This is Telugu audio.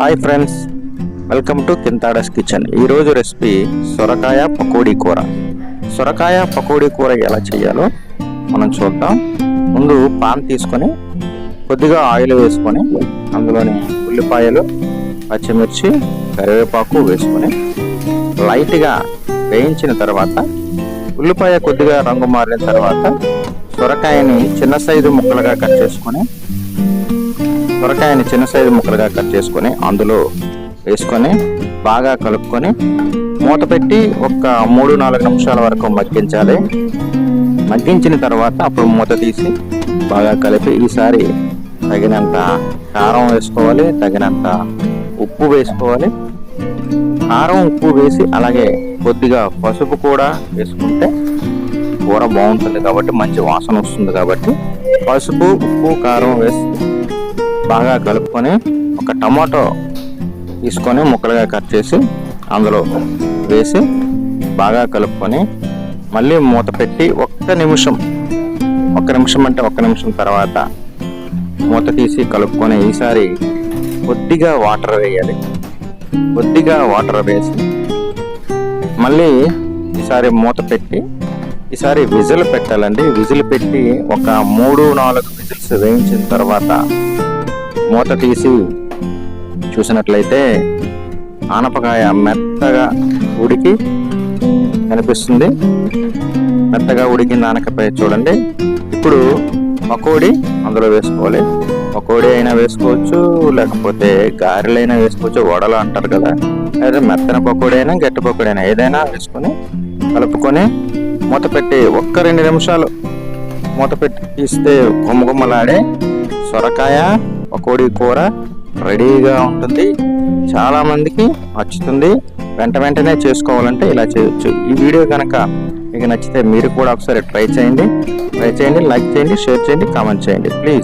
Hi friends, welcome to Kinthada's kitchen. ఈరోజు రెసిపీ సొరకాయ పకోడీ కూర. సొరకాయ పకోడీ కూర ఎలా చేయాలో మనం చూద్దాం. ముందు పాన్ తీసుకొని కొద్దిగా ఆయిల్ వేసుకొని అందులోని ఉల్లిపాయలు, పచ్చిమిర్చి, కరివేపాకు వేసుకొని లైట్గా వేయించిన తర్వాత ఉల్లిపాయ కొద్దిగా రంగు మారిన తర్వాత సొరకాయని చిన్న సైజు ముక్కలుగా కట్ చేసుకొని అందులో వేసుకొని బాగా కలుపుకొని మూత పెట్టి ఒక 3-4 నిమిషాల వరకు మగ్గించాలి. మగ్గించిన తర్వాత అప్పుడు మూత తీసి బాగా కలిపి ఈసారి తగినంత కారం వేసుకోవాలి, తగినంత ఉప్పు వేసుకోవాలి. కారం, ఉప్పు వేసి అలాగే కొద్దిగా పసుపు కూడా వేసుకుంటే కూర బాగుంటుంది కాబట్టి, మంచి వాసన వస్తుంది కాబట్టి పసుపు, ఉప్పు, కారం వేసి బాగా కలుపుకొని ఒక టమాటో తీసుకొని ముక్కలుగా కట్ చేసి అందులో వేసి బాగా కలుపుకొని మళ్ళీ మూత పెట్టి ఒక్క నిమిషం తర్వాత మూత తీసి కలుపుకొని ఈసారి కొద్దిగా వాటర్ వేయాలి. కొద్దిగా వాటర్ వేసి మళ్ళీ ఈసారి మూత పెట్టి ఈసారి విజిల్ పెట్టాలండి. విజిల్ పెట్టి ఒక 3-4 విజిల్స్ వేయించిన తర్వాత మూత తీసి చూసినట్లయితే ఆనపకాయ మెత్తగా ఉడికి కనిపిస్తుంది. మెత్తగా ఉడికిన ఆనపకాయ చూడండి. ఇప్పుడు పకోడీ అందులో వేసుకోవాలి. పకోడీ అయినా వేసుకోవచ్చు, లేకపోతే గారెలైనా వేసుకోవచ్చు, వడలు అంటారు కదా. అయితే మెత్తన పకోడీ అయినా గట్టి పకోడీ అయినా ఏదైనా వేసుకొని కలుపుకొని మూత పెట్టి 1-2 నిమిషాలు మూత పెట్టి తీస్తే గుమ్మగుమ్మలాడే సొరకాయ పకోడీ కూర రెడీగా ఉంటుంది. చాలా మందికి నచ్చుతుంది. వెంటనే చేసుకోవాలంటే ఇలా చేయొచ్చు. ఈ వీడియో కనుక మీకు నచ్చితే మీరు కూడా ఒకసారి ట్రై చేయండి. లైక్ చేయండి, షేర్ చేయండి, కామెంట్ చేయండి ప్లీజ్.